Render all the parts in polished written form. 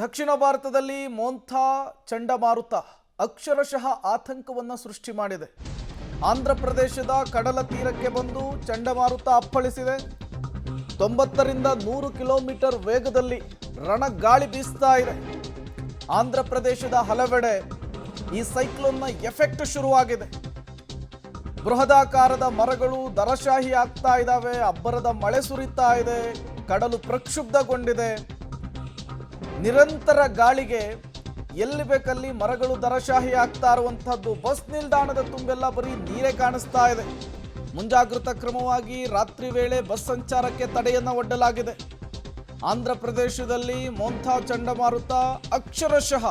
ದಕ್ಷಿಣ ಭಾರತದಲ್ಲಿ ಮೋಂಥಾ ಚಂಡಮಾರುತ ಅಕ್ಷರಶಃ ಆತಂಕವನ್ನು ಸೃಷ್ಟಿ ಮಾಡಿದೆ. ಆಂಧ್ರ ಪ್ರದೇಶದ ಕಡಲ ತೀರಕ್ಕೆ ಬಂದು ಚಂಡಮಾರುತ ಅಪ್ಪಳಿಸಿದೆ. 90ರಿಂದ 100 ಕಿಲೋಮೀಟರ್ ವೇಗದಲ್ಲಿ ರಣಗಾಳಿ ಬೀಸ್ತಾ ಇದೆ. ಆಂಧ್ರ ಪ್ರದೇಶದ ಹಲವೆಡೆ ಈ ಸೈಕ್ಲೋನ್ನ ಎಫೆಕ್ಟ್ ಶುರುವಾಗಿದೆ. ಬೃಹದಾಕಾರದ ಮರಗಳು ದರಶಾಹಿ ಆಗ್ತಾ ಇದ್ದಾವೆ. ಅಬ್ಬರದ ಮಳೆ ಸುರಿತಾ ಇದೆ. ಕಡಲು ಪ್ರಕ್ಷುಬ್ಧಗೊಂಡಿದೆ. ನಿರಂತರ ಗಾಳಿಗೆ ಎಲ್ಲಿ ಬೇಕಲ್ಲಿ ಮರಗಳು ದರಶಾಹಿ ಆಗ್ತಾ ಇರುವಂತಹದ್ದು. ಬಸ್ ನಿಲ್ದಾಣದ ತುಂಬೆಲ್ಲ ಬರೀ ನೀರೇ ಕಾಣಿಸ್ತಾ ಇದೆ. ಮುಂಜಾಗೃತಾ ಕ್ರಮವಾಗಿ ರಾತ್ರಿ ವೇಳೆ ಬಸ್ ಸಂಚಾರಕ್ಕೆ ತಡೆಯನ್ನು ಒಡ್ಡಲಾಗಿದೆ. ಆಂಧ್ರ ಪ್ರದೇಶದಲ್ಲಿ ಮೋಂಥಾ ಚಂಡಮಾರುತ ಅಕ್ಷರಶಃ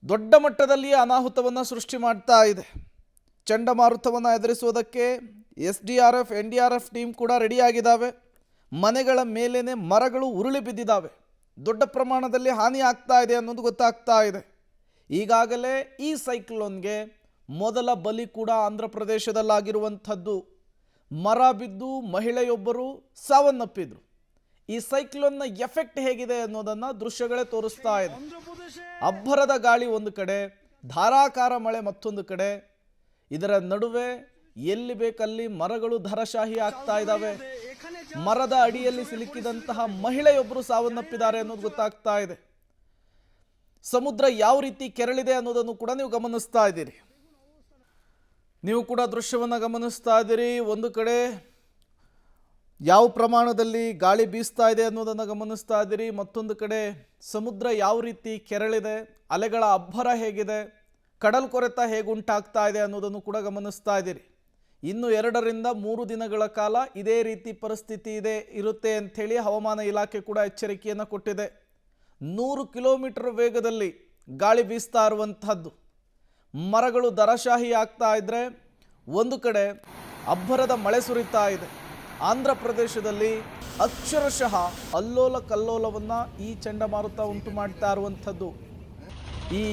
ದೊಡ್ಡ ಮಟ್ಟದಲ್ಲಿ ಅನಾಹುತವನ್ನು ಸೃಷ್ಟಿ ಮಾಡ್ತಾ ಇದೆ. ಚಂಡಮಾರುತವನ್ನು ಎದುರಿಸುವುದಕ್ಕೆ SDRF NDRF ಟೀಮ್ ಕೂಡ ರೆಡಿಯಾಗಿದ್ದಾವೆ. ಮನೆಗಳ ಮೇಲೇನೆ ಮರಗಳು ಉರುಳಿ ಬಿದ್ದಿದ್ದಾವೆ. ದೊಡ್ಡ ಪ್ರಮಾಣದಲ್ಲಿ ಹಾನಿ ಆಗ್ತಾ ಇದೆ ಅನ್ನೋದು ಗೊತ್ತಾಗ್ತಾ ಇದೆ. ಈಗಾಗಲೇ ಈ ಸೈಕ್ಲೋನ್ಗೆ ಮೊದಲ ಬಲಿ ಕೂಡ ಆಂಧ್ರ ಪ್ರದೇಶದಲ್ಲಾಗಿರುವಂಥದ್ದು. ಮರ ಬಿದ್ದು ಮಹಿಳೆಯೊಬ್ಬರು ಸಾವನ್ನಪ್ಪಿದ್ರು. ಈ ಸೈಕ್ಲೋನ್ನ ಎಫೆಕ್ಟ್ ಹೇಗಿದೆ ಅನ್ನೋದನ್ನು ದೃಶ್ಯಗಳೇ ತೋರಿಸ್ತಾ ಇದೆ. ಅಬ್ಬರದ ಗಾಳಿ ಒಂದು ಕಡೆ, ಧಾರಾಕಾರ ಮಳೆ ಮತ್ತೊಂದು ಕಡೆ. ಇದರ ನಡುವೆ ಎಲ್ಲಿ ಬೇಕಲ್ಲಿ ಮರಗಳು ಧರಶಾಹಿ ಆಗ್ತಾ ಇದ್ದಾವೆ. ಮರದ ಅಡಿಯಲ್ಲಿ ಸಿಲುಕಿದಂತಹ ಮಹಿಳೆಯೊಬ್ಬರು ಸಾವನ್ನಪ್ಪಿದ್ದಾರೆ ಅನ್ನೋದು ಗೊತ್ತಾಗ್ತಾ ಇದೆ. ಸಮುದ್ರ ಯಾವ ರೀತಿ ಕೆರಳಿದೆ ಅನ್ನೋದನ್ನು ಕೂಡ ನೀವು ಗಮನಿಸ್ತಾ ಇದ್ದೀರಿ. ನೀವು ಕೂಡ ದೃಶ್ಯವನ್ನು ಗಮನಿಸ್ತಾ ಇದ್ದೀರಿ. ಒಂದು ಕಡೆ ಯಾವ ಪ್ರಮಾಣದಲ್ಲಿ ಗಾಳಿ ಬೀಸ್ತಾ ಇದೆ ಅನ್ನೋದನ್ನು ಗಮನಿಸ್ತಾ ಇದ್ದೀರಿ. ಮತ್ತೊಂದು ಕಡೆ ಸಮುದ್ರ ಯಾವ ರೀತಿ ಕೆರಳಿದೆ, ಅಲೆಗಳ ಅಬ್ಬರ ಹೇಗಿದೆ, ಕಡಲ್ ಕೊರೆತ ಹೇಗುಂಟಾಗ್ತಾ ಇದೆ ಅನ್ನೋದನ್ನು ಕೂಡ ಗಮನಿಸ್ತಾ ಇದ್ದೀರಿ. ಇನ್ನು 2 ರಿಂದ 3 ದಿನಗಳ ಕಾಲ ಇದೇ ರೀತಿ ಪರಿಸ್ಥಿತಿ ಇರುತ್ತೆ ಅಂಥೇಳಿ ಹವಾಮಾನ ಇಲಾಖೆ ಕೂಡ ಎಚ್ಚರಿಕೆಯನ್ನು ಕೊಟ್ಟಿದೆ. 100 ಕಿಲೋಮೀಟರ್ ವೇಗದಲ್ಲಿ ಗಾಳಿ ಬೀಸ್ತಾ ಇರುವಂತಹದ್ದು. ಮರಗಳು ದರಶಾಹಿ ಆಗ್ತಾ ಇದ್ರೆ ಒಂದು ಕಡೆ ಅಬ್ಬರದ ಮಳೆ ಸುರಿತಾ ಇದೆ. ಆಂಧ್ರ ಪ್ರದೇಶದಲ್ಲಿ ಅಕ್ಷರಶಃ ಅಲ್ಲೋಲ ಕಲ್ಲೋಲವನ್ನು ಈ ಚಂಡಮಾರುತ ಉಂಟು ಮಾಡ್ತಾ ಇರುವಂಥದ್ದು. ಈ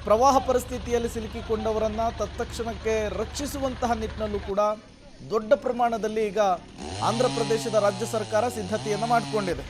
ಪ್ರವಾಹ ಪರಿಸ್ಥಿತಿಯಲ್ಲಿ ಸಿಲುಕಿಕೊಂಡವರನ್ನು ತತ್ಕ್ಷಣಕ್ಕೆ ರಕ್ಷಿಸುವಂತಹ ನಿಟ್ಟಿನಲ್ಲೂ ಕೂಡ ದೊಡ್ಡ ಪ್ರಮಾಣದಲ್ಲಿ ಈಗ ಆಂಧ್ರ ಪ್ರದೇಶದ ರಾಜ್ಯ ಸರ್ಕಾರ ಸಿದ್ಧತೆಯನ್ನು ಮಾಡಿಕೊಂಡಿದೆ.